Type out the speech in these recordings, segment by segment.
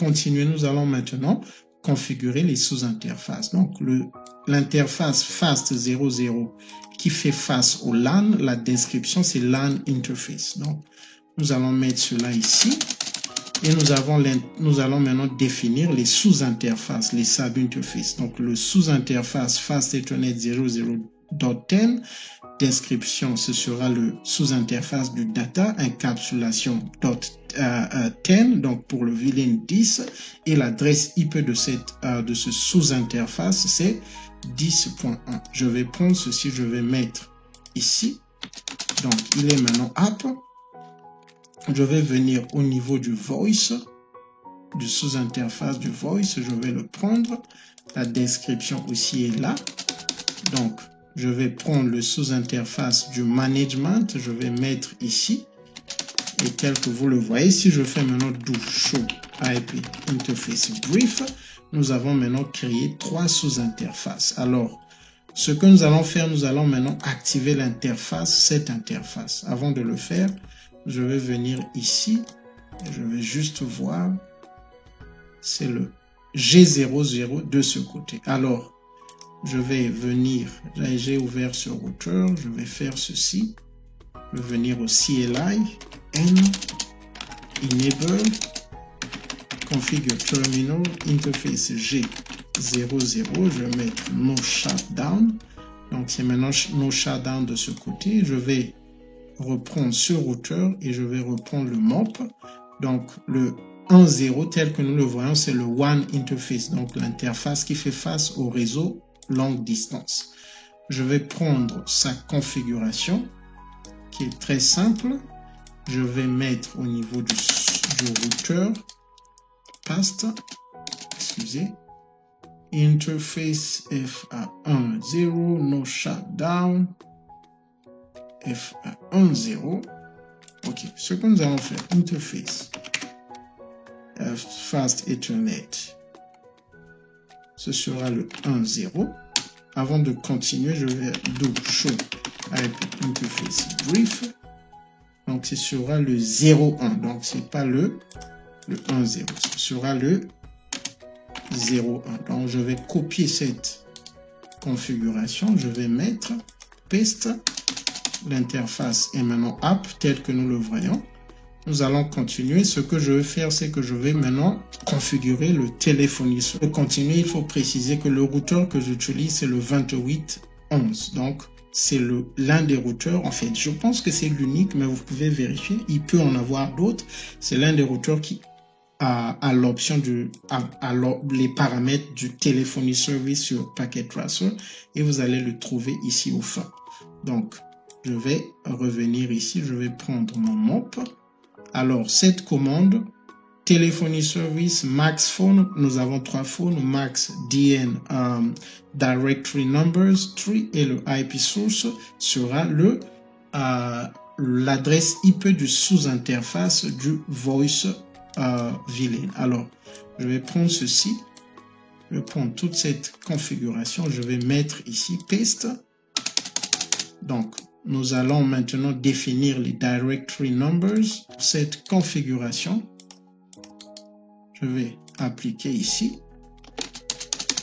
continuer, nous allons maintenant configurer les sous-interfaces. Donc, l'interface FAST00 qui fait face au LAN, la description, c'est LAN Interface. Donc, nous allons mettre cela ici. Et nous allons maintenant définir les sous-interfaces, les sub-interfaces. Donc, le sous-interface Fast Ethernet 00.10, description, ce sera le sous-interface du data, encapsulation .10, donc pour le VLAN 10, et l'adresse IP de ce sous-interface, c'est 10.1. Je vais prendre ceci, je vais mettre ici. Donc, il est maintenant up. Je vais venir au niveau du voice, du sous-interface du voice, je vais le prendre. La description aussi est là. Donc, je vais prendre le sous-interface du management, je vais mettre ici. Et tel que vous le voyez, si je fais maintenant do show IP interface brief, nous avons maintenant créé 3 sous-interfaces. Alors, ce que nous allons faire, nous allons maintenant activer l'interface, cette interface. Avant de le faire, je vais venir ici, et je vais juste voir, c'est le G00 de ce côté. Alors, je vais venir, j'ai ouvert ce routeur, je vais faire ceci, je vais venir au CLI, N, Enable, Configure Terminal, Interface G00, je vais mettre No Shutdown, donc c'est maintenant No Shutdown de ce côté, je vais reprendre ce routeur et je vais reprendre le MOP. Donc le 1.0 tel que nous le voyons, c'est le WAN interface, donc l'interface qui fait face au réseau longue distance. Je vais prendre sa configuration qui est très simple. Je vais mettre au niveau du routeur past, excusez, interface FA10, no shutdown, FA10. Ok, ce que nous allons faire, interface Fast Ethernet, ce sera le 1.0. Avant de continuer, je vais do show IP interface brief. Donc, ce sera le 0.1. Donc, c'est pas le 1.0. Ce sera le 0.1. Donc, je vais copier cette configuration. Je vais mettre paste. L'interface est maintenant up, tel que nous le voyons. Nous allons continuer. Ce que je vais faire, c'est que je vais maintenant configurer le téléphoniste. Pour continuer, il faut préciser que le routeur que j'utilise, c'est le 2811. Donc, c'est l'un des routeurs. En fait, je pense que c'est l'unique, mais vous pouvez vérifier. Il peut en avoir d'autres. C'est l'un des routeurs qui a l'option les paramètres du Telephony Service sur Packet Tracer. Et vous allez le trouver ici au fond. Donc, je vais revenir ici. Je vais prendre mon MOP. Alors, cette commande, Telephony Service, Max Phone, nous avons 3 phones, Max DN Directory Numbers 3 et le IP Source sera l'adresse IP du sous-interface du Voice VLAN. Alors, je vais prendre ceci, je vais prendre toute cette configuration, je vais mettre ici Paste. Donc, nous allons maintenant définir les directory numbers. Cette configuration, je vais appliquer ici.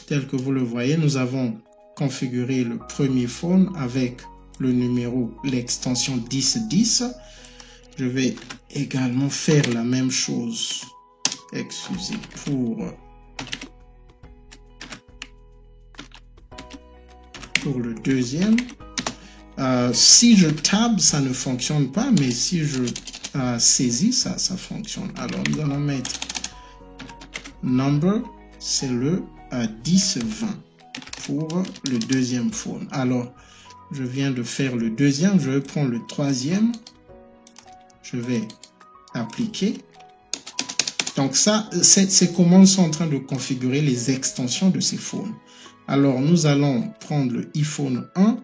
Tel que vous le voyez, nous avons configuré le premier phone avec le numéro, l'extension 1010. Je vais également faire la même chose, excusez, pour le deuxième. Si je tab, ça ne fonctionne pas, mais si je saisis, ça fonctionne. Alors, nous allons mettre number, c'est le 1020 pour le deuxième phone. Alors, je viens de faire le deuxième, je vais prendre le troisième, je vais appliquer. Donc ça, ces commandes sont en train de configurer les extensions de ces phones. Alors, nous allons prendre le iPhone 1.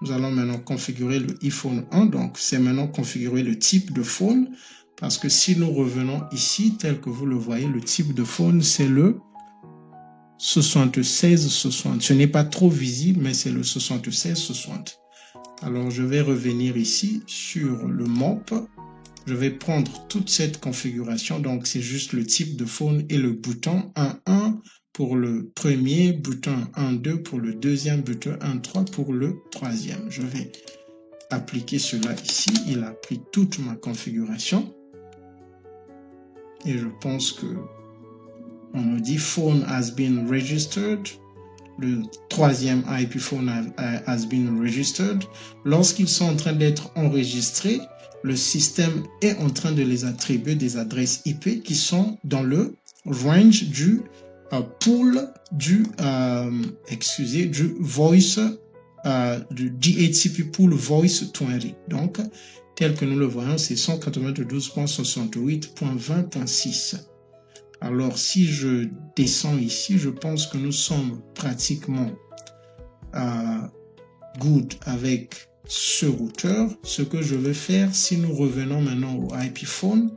Nous allons maintenant configurer le iPhone 1. Donc, c'est maintenant configurer le type de phone. Parce que si nous revenons ici, tel que vous le voyez, le type de phone, c'est le 7660. Ce n'est pas trop visible, mais c'est le 7660. Alors, je vais revenir ici sur le MOP. je vais prendre toute cette configuration. Donc, c'est juste le type de phone et le bouton 1.1 pour le premier, bouton 1.2 pour le deuxième, bouton 1.3 pour le troisième. Je vais appliquer cela ici. Il a pris toute ma configuration. Et je pense que on me dit phone has been registered. Le troisième IP phone has been registered. Lorsqu'ils sont en train d'être enregistrés, le système est en train de les attribuer des adresses IP qui sont dans le range du pool du voice du DHCP pool voice 20. Donc, tel que nous le voyons, c'est 192.68.20.6. Alors, si je descends ici, je pense que nous sommes pratiquement good avec ce routeur. Ce que je vais faire, si nous revenons maintenant au IP phone,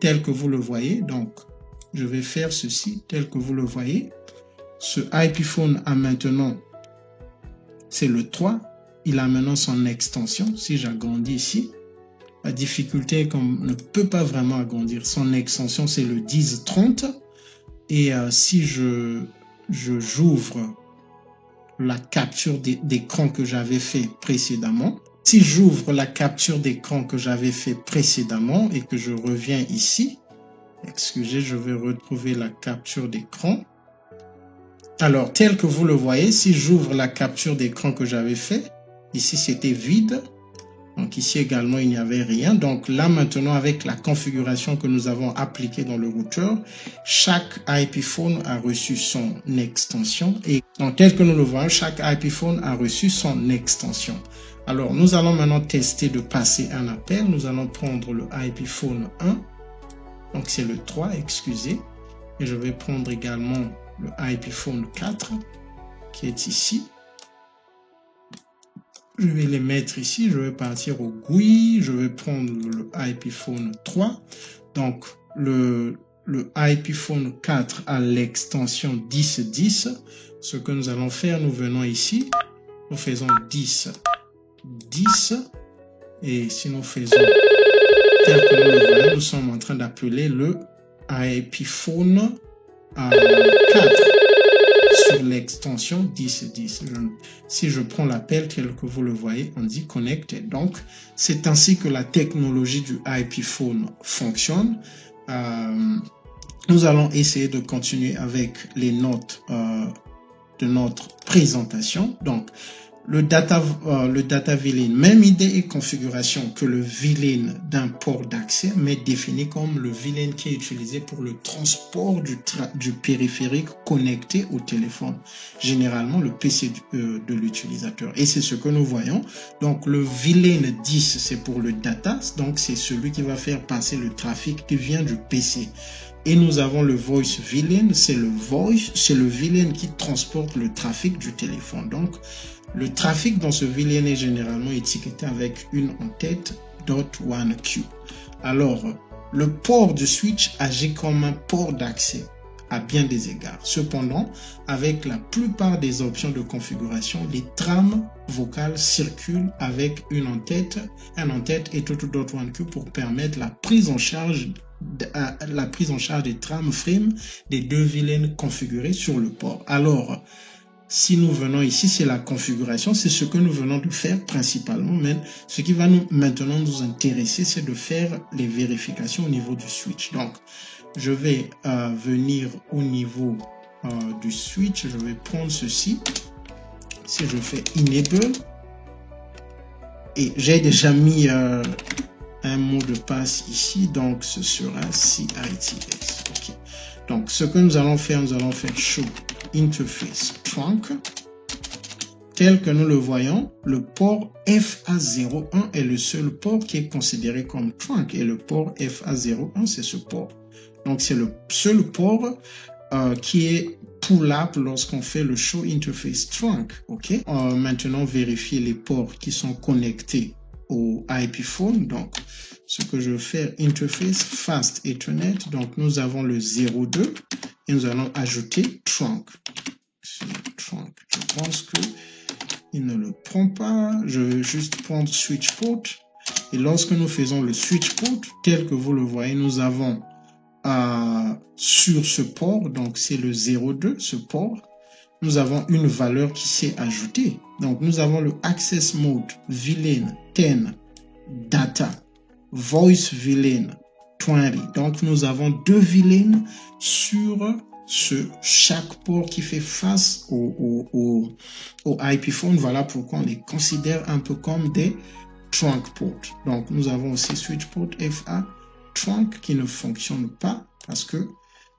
tel que vous le voyez, donc, je vais faire ceci, tel que vous le voyez. Ce IP phone a maintenant, c'est le 3, il a maintenant son extension. Si j'agrandis ici, la difficulté qu'on ne peut pas vraiment agrandir. Son extension, c'est le 1030. Et si j'ouvre la capture d'écran que j'avais fait précédemment, si j'ouvre la capture d'écran que j'avais fait précédemment et que je reviens ici, excusez, je vais retrouver la capture d'écran. Alors, tel que vous le voyez, si j'ouvre la capture d'écran que j'avais fait, ici c'était vide. Donc ici également, il n'y avait rien. Donc là maintenant, avec la configuration que nous avons appliquée dans le routeur, chaque IP phone a reçu son extension. Et donc tel que nous le voyons, chaque IP phone a reçu son extension. Alors nous allons maintenant tester de passer un appel. Nous allons prendre le IP phone 1. Donc c'est le 3, excusez. Et je vais prendre également le IP phone 4 qui est ici. Je vais les mettre ici, je vais partir au GUI, je vais prendre le IP phone 3. Donc, le IP phone 4 a l'extension 1010. Ce que nous allons faire, nous venons ici, nous faisons 10, 10. Et si nous faisons tel que nous le voyons, nous sommes en train d'appeler le IP phone 4. Sur l'extension 1010. Si je prends l'appel tel que vous le voyez, on dit connected. Donc, c'est ainsi que la technologie du IP phone fonctionne. Nous allons essayer de continuer avec les notes de notre présentation. Donc, le data VLAN, même idée et configuration que le VLAN d'un port d'accès, mais défini comme le VLAN qui est utilisé pour le transport du périphérique connecté au téléphone, généralement le PC de l'utilisateur. Et c'est ce que nous voyons. Donc le VLAN 10, c'est pour le data, donc c'est celui qui va faire passer le trafic qui vient du PC. Et nous avons le voice VLAN, c'est le VLAN qui transporte le trafic du téléphone. Donc, le trafic dans ce VLAN est généralement étiqueté avec une en-tête .1Q. Alors, le port du switch agit comme un port d'accès à bien des égards. Cependant, avec la plupart des options de configuration, les trames vocales circulent avec une en-tête et .1Q pour permettre la prise en charge des trames frame des deux VLAN configurés sur le port. Alors, si nous venons ici, c'est la configuration, c'est ce que nous venons de faire principalement, mais ce qui va maintenant nous intéresser, c'est de faire les vérifications au niveau du switch. Donc, je vais venir au niveau du switch, je vais prendre ceci. Si je fais enable, et j'ai déjà mis un mot de passe ici, donc ce sera CITS. Okay. Donc, ce que nous allons faire show interface trunk. Tel que nous le voyons, le port FA01 est le seul port qui est considéré comme trunk. Et le port FA01, c'est ce port. Donc, c'est le seul port qui est pull-up lorsqu'on fait le show interface trunk. Okay? Maintenant, vérifier les ports qui sont connectés au IP phone. Donc, ce que je vais faire, interface fast Ethernet. Donc, nous avons le 02 et nous allons ajouter trunk. Trunk. Je pense que il ne le prend pas. Je vais juste prendre switch port Et lorsque nous faisons le switch port, tel que vous le voyez, nous avons sur ce port, donc c'est le 02, ce port, nous avons une valeur qui s'est ajoutée. Donc nous avons le access mode VLAN 10 data voice VLAN 20. Donc nous avons deux VLAN sur chaque port qui fait face au IP phone. Voilà pourquoi on les considère un peu comme des trunk ports. Donc nous avons aussi switch port FA trunk qui ne fonctionne pas parce que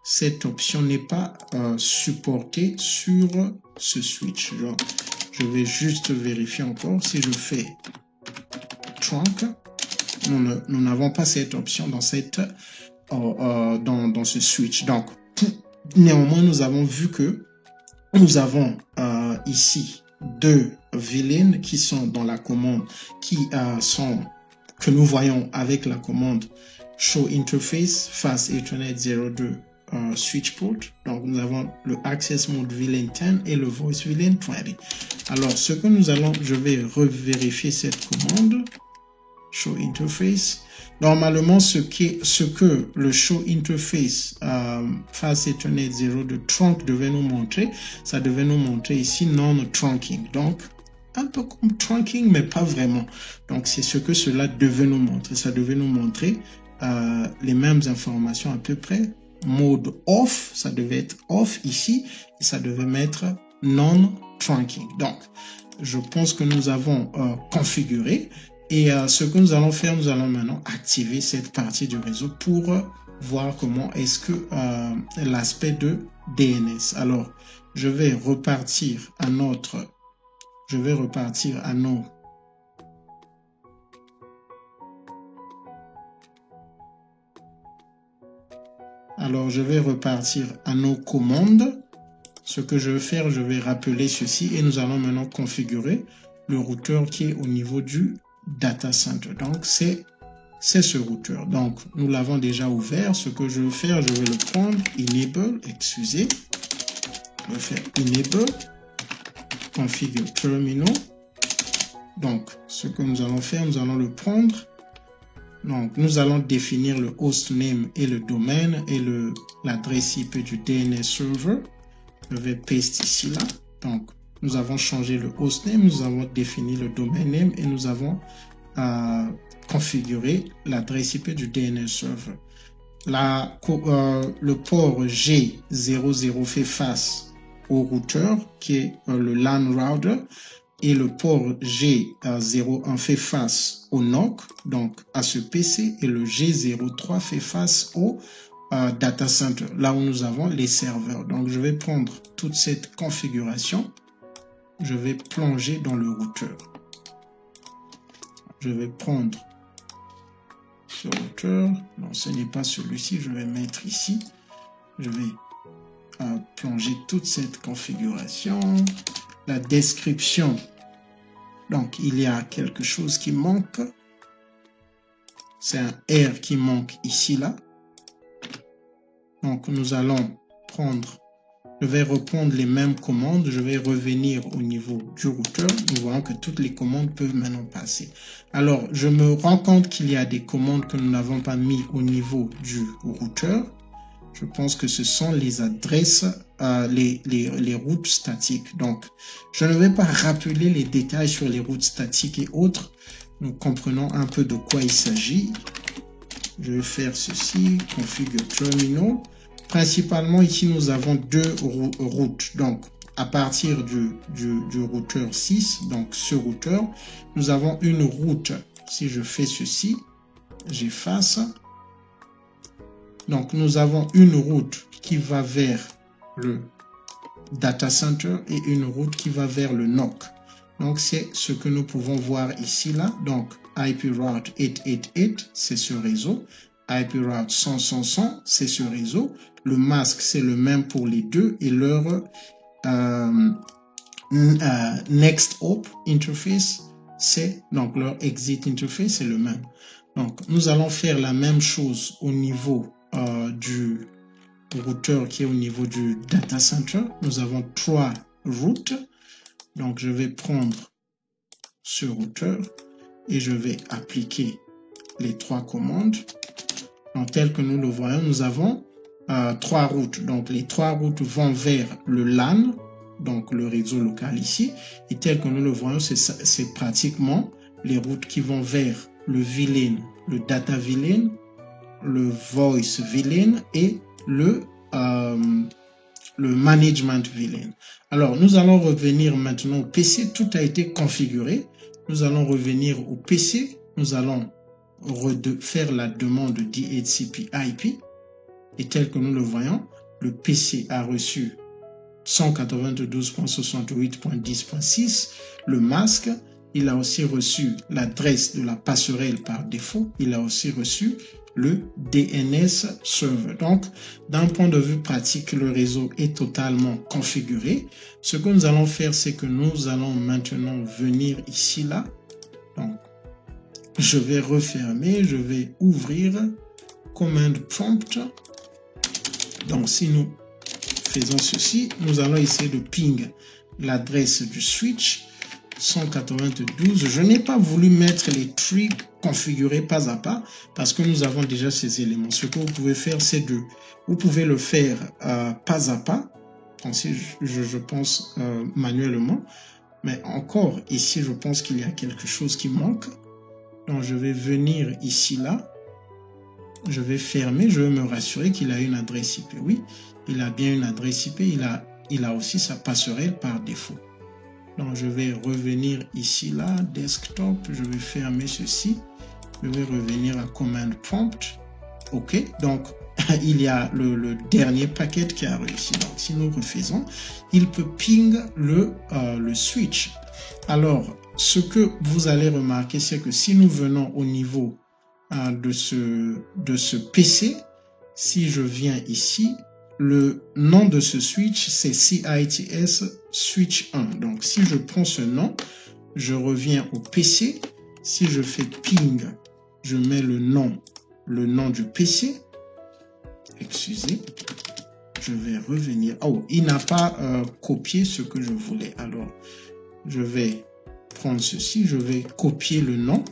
cette option n'est pas supportée sur ce switch. Donc, je vais juste vérifier encore si je fais trunk. Nous n'avons pas cette option dans dans ce switch. Donc, néanmoins, nous avons vu que nous avons ici deux VLAN qui sont dans la commande, que nous voyons avec la commande show interface face Ethernet 02 switch port. Donc nous avons le access mode VLAN 10 et le voice VLAN 20. Alors ce que nous allons, je vais revérifier cette commande show interface. Normalement ce que le show interface face Ethernet 02 trunk devait nous montrer, ça devait nous montrer ici non trunking. Donc un peu comme trunking mais pas vraiment. Donc c'est ce que cela devait nous montrer. Ça devait nous montrer les mêmes informations à peu près. Mode off, ça devait être off ici et ça devait mettre non trunking. Donc je pense que nous avons configuré et ce que nous allons faire, nous allons maintenant activer cette partie du réseau pour voir comment est-ce que l'aspect de DNS. Alors je vais repartir à nos Alors, je vais repartir à nos commandes. Ce que je vais faire, je vais rappeler ceci et nous allons maintenant configurer le routeur qui est au niveau du data center. Donc, c'est ce routeur. Donc, nous l'avons déjà ouvert. Ce que je vais faire, je vais le prendre, enable, excusez. Je vais faire enable, configure terminal. Donc, ce que nous allons faire, nous allons le prendre. Donc, nous allons définir le hostname et le domaine et l'adresse IP du DNS server. Je vais paste ici là. Donc, nous avons changé le hostname, nous avons défini le domain name et nous avons configuré l'adresse IP du DNS server. Le port G00 fait face au routeur qui est le LAN router. Et le port G01 fait face au NOC, donc à ce PC, et le G03 fait face au data center, là où nous avons les serveurs. Donc je vais prendre toute cette configuration, je vais plonger dans le routeur. Je vais prendre ce routeur, non ce n'est pas celui-ci, je vais mettre ici, je vais plonger toute cette configuration. La description, donc il y a quelque chose qui manque, c'est un R qui manque ici là, donc nous allons prendre, je vais reprendre les mêmes commandes, je vais revenir au niveau du routeur, nous voyons que toutes les commandes peuvent maintenant passer. Alors je me rends compte qu'il y a des commandes que nous n'avons pas mis au niveau du routeur. Je pense que ce sont les adresses, les routes statiques. Donc, je ne vais pas rappeler les détails sur les routes statiques et autres. Nous comprenons un peu de quoi il s'agit. Je vais faire ceci, configure terminal. Principalement, ici, nous avons deux routes. Donc, à partir du routeur 6, donc ce routeur, nous avons une route. Si je fais ceci, j'efface. Donc, nous avons une route qui va vers le data center et une route qui va vers le NOC. Donc, c'est ce que nous pouvons voir ici, là. Donc, IP route 888, c'est ce réseau. IP route 100, c'est ce réseau. Le masque, c'est le même pour les deux et leur next hop interface, c'est donc leur exit interface, c'est le même. Donc, nous allons faire la même chose au niveau du routeur qui est au niveau du data center. Nous avons trois routes. Donc, je vais prendre ce routeur. et je vais appliquer les 3 commandes. Donc, tel que nous le voyons, nous avons 3 routes. Donc, les 3 routes vont vers le LAN, donc le réseau local ici. Et tel que nous le voyons, c'est pratiquement les routes qui vont vers le VLAN, le Data VLAN, le Voice VLAN et le Management VLAN. Alors, nous allons revenir maintenant au PC. Tout a été configuré. Nous allons revenir au PC. Nous allons faire la demande de DHCP IP. Et tel que nous le voyons, le PC a reçu 192.68.10.6, le masque. Il a aussi reçu l'adresse de la passerelle par défaut. Il a aussi reçu le DNS server. Donc, d'un point de vue pratique, le réseau est totalement configuré. Ce que nous allons faire, c'est que nous allons maintenant venir ici, là. Donc, je vais refermer, je vais ouvrir Command Prompt. Donc, si nous faisons ceci, nous allons essayer de ping l'adresse du switch 192. Je n'ai pas voulu mettre les trucs configurés pas à pas parce que nous avons déjà ces éléments. Ce que vous pouvez faire, c'est vous pouvez le faire pas à pas, ainsi je pense manuellement, mais encore ici, je pense qu'il y a quelque chose qui manque. Donc, je vais venir ici, là. Je vais fermer, je vais me rassurer qu'il a une adresse IP. Oui, il a bien une adresse IP, il a aussi sa passerelle par défaut. Donc, je vais revenir ici, là, desktop, je vais fermer ceci. Je vais revenir à Command Prompt. OK, donc, il y a le dernier paquet qui a réussi. Donc, si nous refaisons, il peut ping le switch. Alors, ce que vous allez remarquer, c'est que si nous venons au niveau de ce PC, si je viens ici, le nom de ce switch, c'est CITS Switch 1. Donc, si je prends ce nom, je reviens au PC. Si je fais ping, je mets le nom du PC. Excusez, je vais revenir. Oh, il n'a pas copié ce que je voulais. Alors, je vais prendre ceci. Je vais copier le nom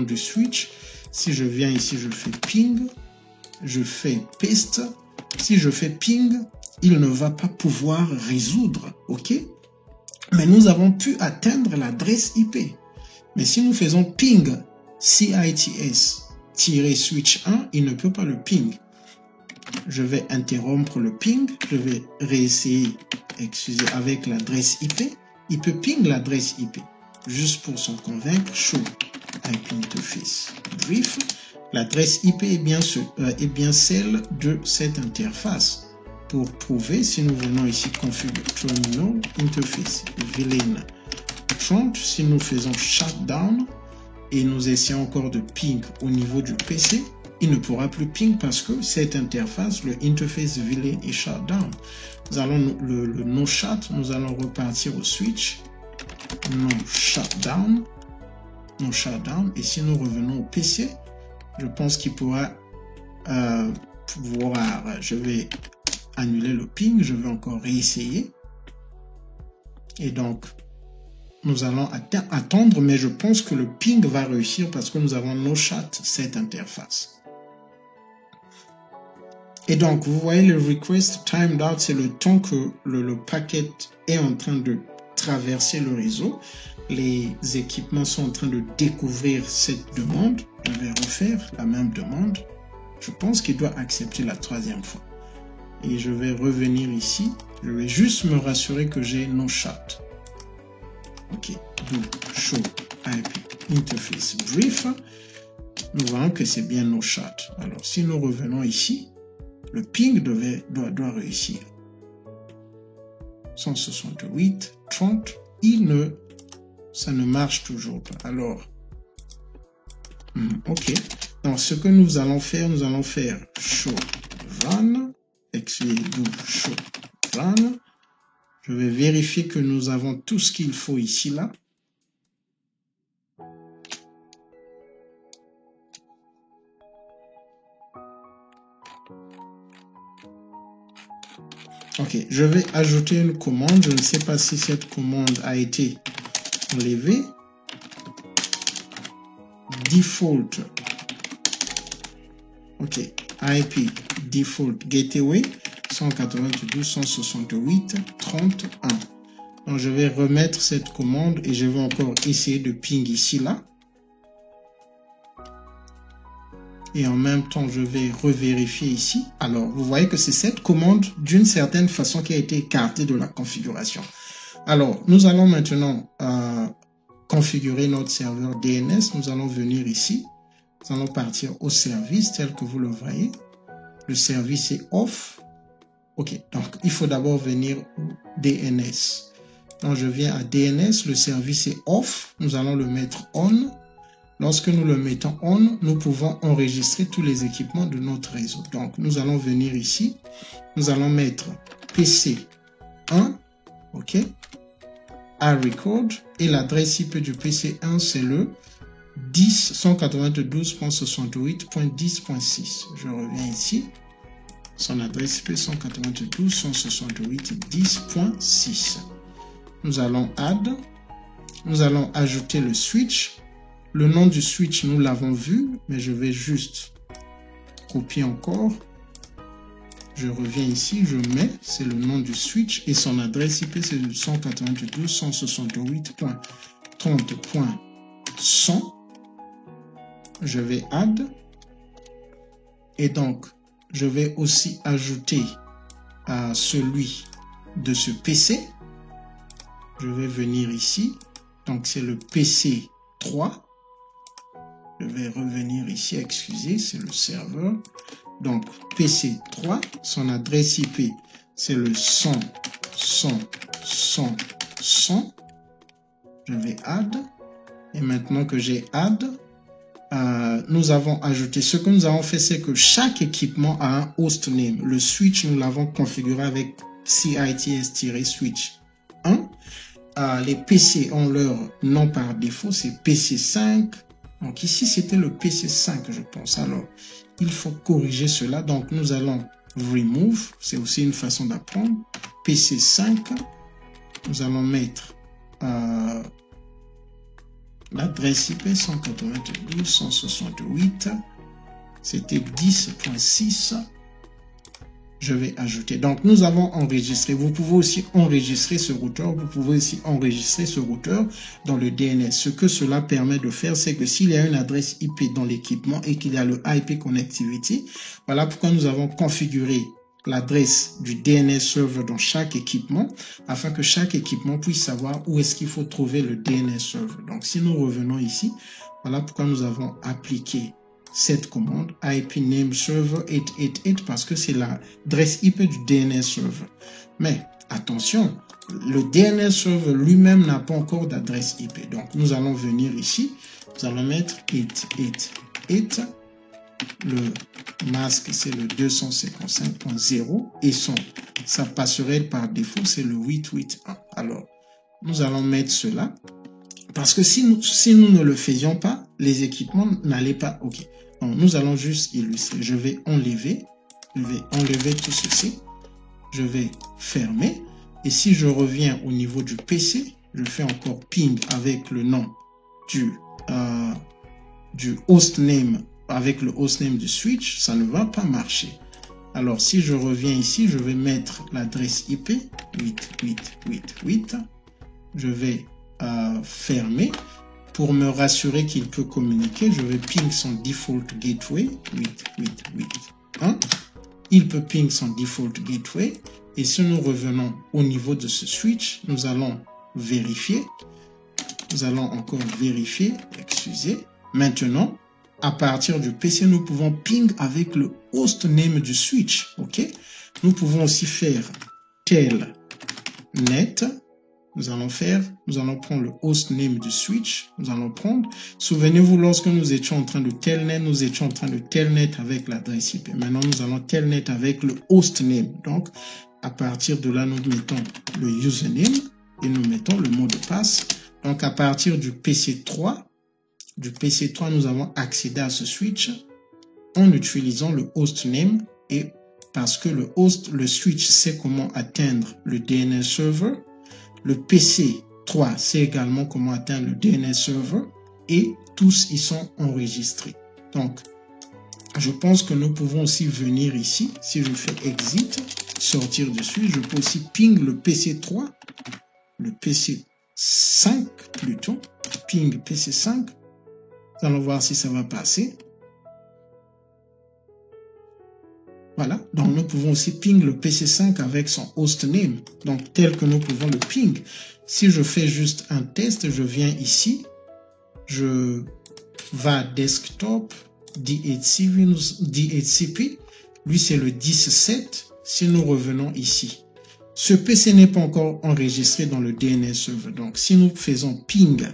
du switch. Si je viens ici, je fais ping. Je fais paste. Si je fais ping, il ne va pas pouvoir résoudre, ok? Mais nous avons pu atteindre l'adresse IP. Mais si nous faisons ping CITS-switch 1, il ne peut pas le ping. Je vais interrompre le ping, je vais réessayer, excusez, avec l'adresse IP. Il peut ping l'adresse IP. Juste pour s'en convaincre, show IP interface brief. L'adresse IP est bien celle de cette interface. Pour prouver, si nous venons ici configure terminal interface VLAN 30, si nous faisons shutdown et nous essayons encore de ping au niveau du PC, il ne pourra plus ping parce que cette interface, le interface VLAN est shutdown. Nous allons le no shut, nous allons repartir au switch no shutdown, et si nous revenons au PC, je pense qu'il pourra je vais annuler le ping, je vais encore réessayer. Et donc, nous allons attendre, mais je pense que le ping va réussir parce que nous avons no shut cette interface. Et donc, vous voyez le request timed out, c'est le temps que le paquet est en train de traverser le réseau. Les équipements sont en train de découvrir cette demande. Je vais refaire la même demande. Je pense qu'il doit accepter la 3e fois. Et je vais revenir ici. Je vais juste me rassurer que j'ai no shut. OK. Do show IP interface brief. Nous voyons que c'est bien no shut. Alors, si nous revenons ici, le ping doit réussir. 168, 30, ça ne marche toujours pas. Alors, OK. Donc, ce que nous allons faire show run, excusez, do show run. Je vais vérifier que nous avons tout ce qu'il faut ici, là. OK, je vais ajouter une commande. Je ne sais pas si cette commande a été enlevée. default, ok, IP default gateway 192.168.30.1. Donc je vais remettre cette commande et je vais encore essayer de ping ici là. Et en même temps, je vais revérifier ici. Alors, vous voyez que c'est cette commande d'une certaine façon qui a été écartée de la configuration. Alors, nous allons maintenant configurer notre serveur DNS. Nous allons venir ici. Nous allons partir au service tel que vous le voyez. Le service est off. OK, donc il faut d'abord venir au DNS. Donc, je viens à DNS. Le service est off. Nous allons le mettre on. Lorsque nous le mettons on, nous pouvons enregistrer tous les équipements de notre réseau. Donc, nous allons venir ici. Nous allons mettre PC1, OK, à record. Et l'adresse IP du PC1, c'est le 192.68.10.6. Je reviens ici. Son adresse IP 192.168.10.6. Nous allons add. Nous allons ajouter le switch. Le nom du switch, nous l'avons vu, mais je vais juste copier encore. Je reviens ici, je mets, c'est le nom du switch et son adresse IP, c'est le 192.168.30.100. Je vais add. Et donc, je vais aussi ajouter celui de ce PC. Je vais venir ici. Donc, c'est le PC3. Je vais revenir ici, excusez, c'est le serveur. Donc, PC3, son adresse IP, c'est le 100.100.100.100. Je vais add. Et maintenant que j'ai add, nous avons ajouté. Ce que nous avons fait, c'est que chaque équipement a un host name. Le switch, nous l'avons configuré avec CITS-switch 1. Les PC ont leur nom par défaut, c'est PC5. Donc ici, c'était le PC5, je pense. Alors, il faut corriger cela. Donc, nous allons remove. C'est aussi une façon d'apprendre. PC5. Nous allons mettre l'adresse IP 192.168. C'était 10.6. Je vais ajouter. Donc, nous avons enregistré. Vous pouvez aussi enregistrer ce routeur. Vous pouvez aussi enregistrer ce routeur dans le DNS. Ce que cela permet de faire, c'est que s'il y a une adresse IP dans l'équipement et qu'il y a le IP Connectivity, voilà pourquoi nous avons configuré l'adresse du DNS server dans chaque équipement afin que chaque équipement puisse savoir où est-ce qu'il faut trouver le DNS server. Donc, si nous revenons ici, voilà pourquoi nous avons appliqué cette commande IP name server 888 parce que c'est l'adresse IP du DNS server. Mais attention, le DNS server lui-même n'a pas encore d'adresse IP. Donc nous allons venir ici, nous allons mettre 888. Le masque c'est le 255.0 et sa passerelle par défaut c'est le 881. Alors nous allons mettre cela. Parce que si nous ne le faisions pas, les équipements n'allaient pas OK. Donc, nous allons juste illustrer. Je vais enlever tout ceci. Je vais fermer. Et si je reviens au niveau du PC, je fais encore ping avec le nom du hostname, avec le hostname du switch, ça ne va pas marcher. Alors, si je reviens ici, je vais mettre l'adresse IP 8888. Je vais fermé. Pour me rassurer qu'il peut communiquer, je vais ping son default gateway 8881. Il peut ping son default gateway. Et si nous revenons au niveau de ce switch, nous allons vérifier. Nous allons encore vérifier. Excusez. Maintenant, à partir du PC, nous pouvons ping avec le host name du switch. OK? Nous pouvons aussi faire telnet. Nous allons prendre le host name du switch. Nous allons prendre. Souvenez-vous, lorsque nous étions en train de telnet, nous étions en train de telnet avec l'adresse IP. Maintenant, nous allons telnet avec le host name. Donc, à partir de là, nous mettons le username et nous mettons le mot de passe. Donc, à partir du PC3, nous avons accédé à ce switch en utilisant le host name et parce que le switch sait comment atteindre le DNS server. Le PC3 sait également comment atteindre le DNS server et tous ils sont enregistrés. Donc, je pense que nous pouvons aussi venir ici. Si je fais exit, sortir dessus, je peux aussi ping le PC3, le PC5 plutôt, ping PC5. Nous allons voir si ça va passer. Voilà, donc nous pouvons aussi ping le PC5 avec son hostname, donc tel que nous pouvons le ping. Si je fais juste un test, je viens ici, je vais à desktop, DHCP, lui c'est le 17. Si nous revenons ici, ce PC n'est pas encore enregistré dans le DNS server. Donc si nous faisons ping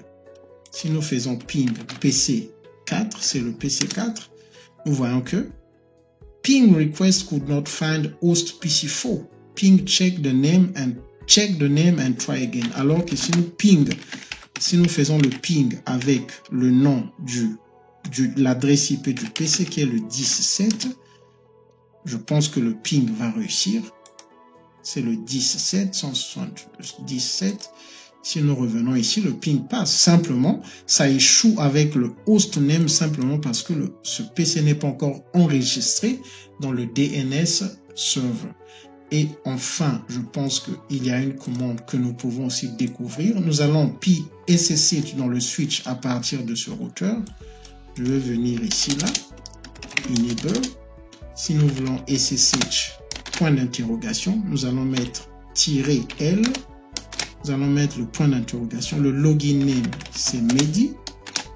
PC4, c'est le PC4, nous voyons que ping request could not find host PC4. Ping check the name and try again. Alors que si nous faisons le ping avec le nom l'adresse IP du PC qui est le 17, je pense que le ping va réussir. C'est le 17, 177. Si nous revenons ici, le ping passe. Simplement, ça échoue avec le hostname simplement parce que ce PC n'est pas encore enregistré dans le DNS server. Et enfin, je pense qu'il y a une commande que nous pouvons aussi découvrir. Nous allons SSH dans le switch à partir de ce routeur. Je vais venir ici, là, enable. Si nous voulons SSH, point d'interrogation, nous allons mettre -L. Nous allons mettre le point d'interrogation. Le login name, c'est Mehdi.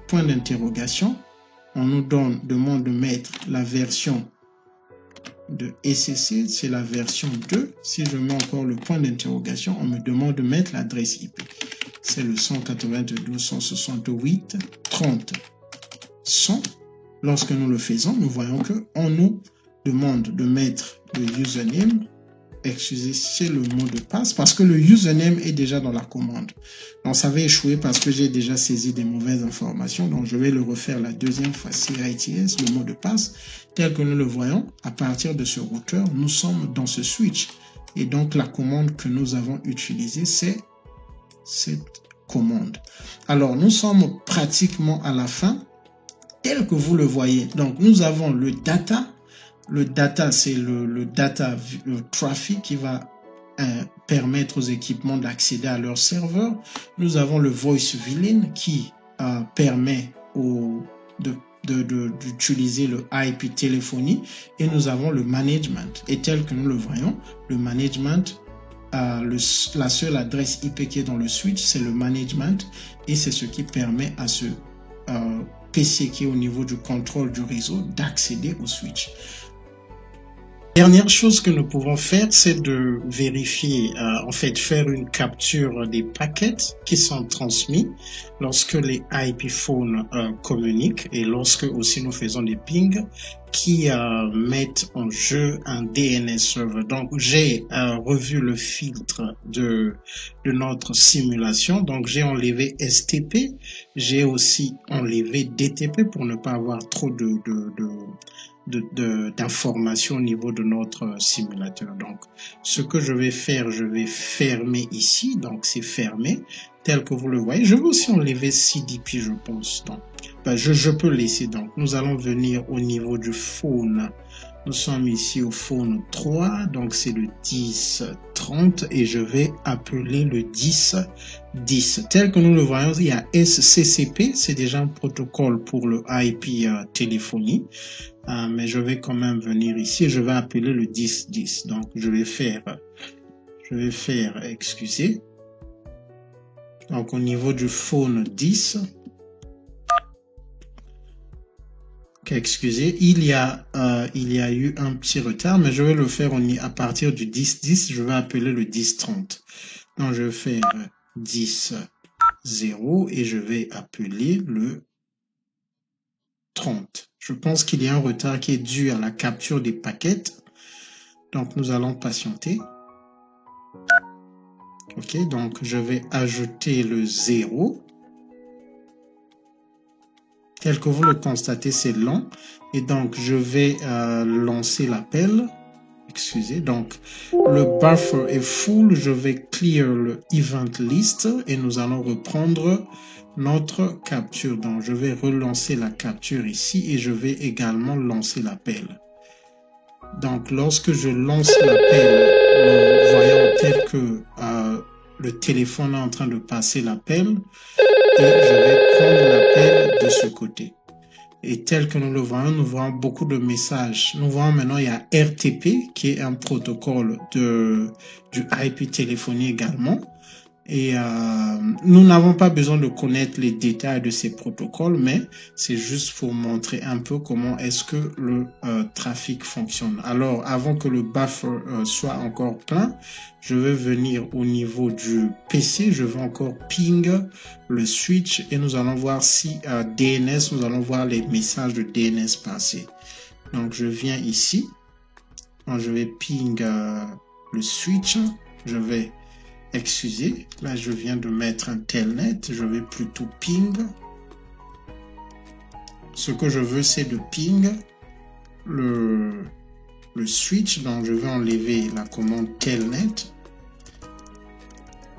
Point d'interrogation. On nous demande de mettre la version de SSH, c'est la version 2. Si je mets encore le point d'interrogation, on me demande de mettre l'adresse IP. C'est le 192.168.30.100. Lorsque nous le faisons, nous voyons qu'on nous demande de mettre le username. Excusez, c'est le mot de passe parce que le username est déjà dans la commande. Donc ça va échouer parce que j'ai déjà saisi des mauvaises informations. Donc je vais le refaire la deuxième fois. CITS, le mot de passe, tel que nous le voyons, à partir de ce routeur, nous sommes dans ce switch. Et donc la commande que nous avons utilisée, c'est cette commande. Alors nous sommes pratiquement à la fin, tel que vous le voyez. Donc nous avons le data. Le data, c'est le traffic qui va permettre aux équipements d'accéder à leur serveur. Nous avons le voice villain qui permet d'utiliser le IP téléphonie. Et nous avons le management. Et tel que nous le voyons, le management, la seule adresse IP qui est dans le switch, c'est le management. Et c'est ce qui permet à ce PC qui est au niveau du contrôle du réseau d'accéder au switch. Dernière chose que nous pouvons faire, c'est de vérifier, faire une capture des paquets qui sont transmis lorsque les IP phones communiquent et lorsque aussi nous faisons des pings qui mettent en jeu un DNS server. Donc, j'ai revu le filtre de notre simulation. Donc, j'ai enlevé STP, j'ai aussi enlevé DTP pour ne pas avoir trop d'informations au niveau de notre simulateur. Donc, ce que je vais faire, je vais fermer ici. Donc, c'est fermé, tel que vous le voyez. Je vais aussi enlever CDP, je pense. Donc, je peux laisser. Donc, nous allons venir au niveau du phone. Nous sommes ici au phone 3. Donc, c'est le 1030 et je vais appeler le 1010. Tel que nous le voyons, il y a SCCP. C'est déjà un protocole pour le IP téléphonie. Mais je vais quand même venir ici, je vais appeler le 1010. Donc, je vais faire, excusez. Donc, au niveau du phone 10, excusez, il y a eu un petit retard, mais je vais le faire à partir du 1010, je vais appeler le 1030. Donc, je vais faire 10-0 et je vais appeler le 30. Je pense qu'il y a un retard qui est dû à la capture des paquets. Donc, nous allons patienter. Ok, donc je vais ajouter le 0. Tel que vous le constatez, c'est long. Et donc, je vais lancer l'appel. excusez, donc le buffer est full, je vais clear le event list et nous allons reprendre notre capture. Donc je vais relancer la capture ici et je vais également lancer l'appel. Donc lorsque je lance l'appel, nous voyons tel que le téléphone est en train de passer l'appel et je vais prendre l'appel de ce côté. Et tel que nous le voyons, nous voyons beaucoup de messages. Nous voyons maintenant il y a RTP qui est un protocole du IP téléphonie également. Et nous n'avons pas besoin de connaître les détails de ces protocoles, mais c'est juste pour montrer un peu comment est-ce que le trafic fonctionne. Alors, avant que le buffer soit encore plein, je vais venir au niveau du PC, je vais encore ping le switch et nous allons voir si DNS, nous allons voir les messages de DNS passer. Donc, je viens ici, donc, je vais ping le switch, je vais excusez, là je viens de mettre un telnet, je vais plutôt ping. Ce que je veux c'est de ping le switch, donc je vais enlever la commande telnet.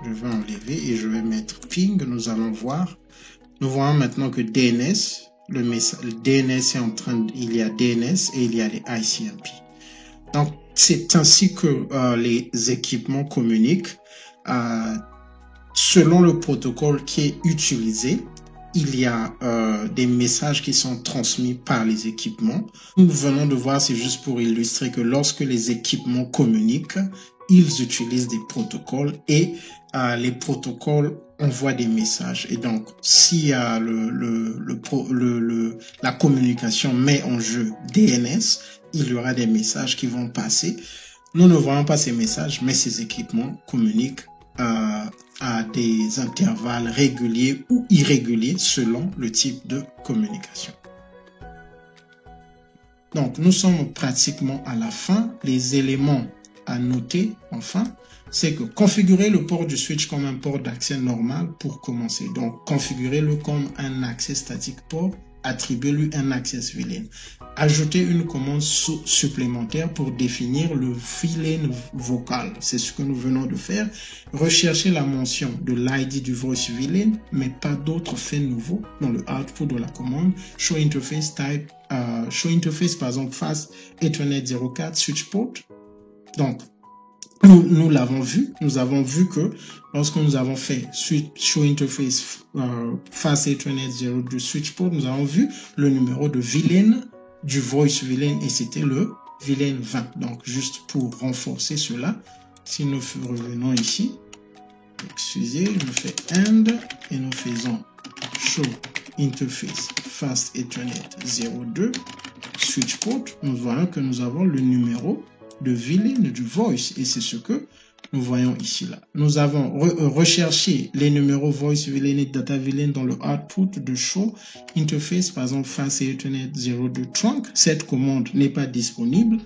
Je vais enlever et je vais mettre ping, nous allons voir. Nous voyons maintenant que DNS, le DNS est en train, il y a DNS et il y a les ICMP. Donc c'est ainsi que les équipements communiquent. Selon le protocole qui est utilisé, il y a des messages qui sont transmis par les équipements. Nous venons de voir, c'est juste pour illustrer que lorsque les équipements communiquent, ils utilisent des protocoles et les protocoles envoient des messages. Et donc, si la communication met en jeu DNS, il y aura des messages qui vont passer. Nous ne voyons pas ces messages, mais ces équipements communiquent à des intervalles réguliers ou irréguliers selon le type de communication. Donc, nous sommes pratiquement à la fin. Les éléments à noter, enfin, c'est que configurer le port du switch comme un port d'accès normal pour commencer. Donc, configurez-le comme un accès statique port, attribuez-lui un access VLAN. Ajoutez une commande supplémentaire pour définir le VLAN vocal. C'est ce que nous venons de faire. Recherchez la mention de l'ID du voice VLAN, mais pas d'autres faits nouveaux dans le output de la commande. Show interface type, show interface par exemple fast Ethernet 04 switch port. Donc, nous l'avons vu. Nous avons vu que lorsque nous avons fait show interface fast Ethernet 02 switch port, nous avons vu le numéro de VLAN du voice VLAN et c'était le VLAN 20. Donc, juste pour renforcer cela, si nous revenons ici, excusez, je fais AND et nous faisons show interface fast Ethernet 02 switch port, nous voyons que nous avons le numéro de VLAN du voice et c'est ce que nous voyons ici là. Nous avons recherché les numéros voice VLAN et data VLAN dans le output de show interface par exemple fast Ethernet 02 trunk. Cette commande n'est pas disponible.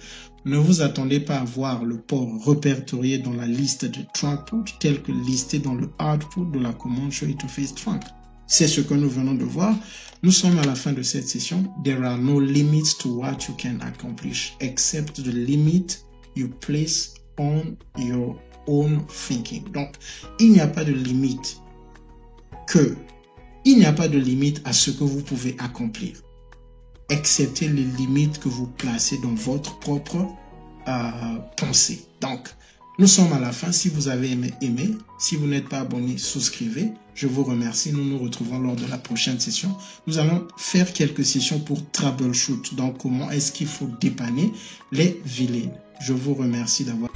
Ne vous attendez pas à voir le port répertorié dans la liste de trunk port tel que listé dans le output de la commande show interface trunk. C'est ce que nous venons de voir. Nous sommes à la fin de cette session. There are no limits to what you can accomplish except the limit you place on your own thinking. Donc, il n'y a pas de limite à ce que vous pouvez accomplir, excepté les limites que vous placez dans votre propre pensée. Donc, nous sommes à la fin. Si vous avez aimé. Si vous n'êtes pas abonné, souscrivez. Je vous remercie. Nous nous retrouvons lors de la prochaine session. Nous allons faire quelques sessions pour troubleshoot. Donc, comment est-ce qu'il faut dépanner les VLAN. Je vous remercie d'avoir...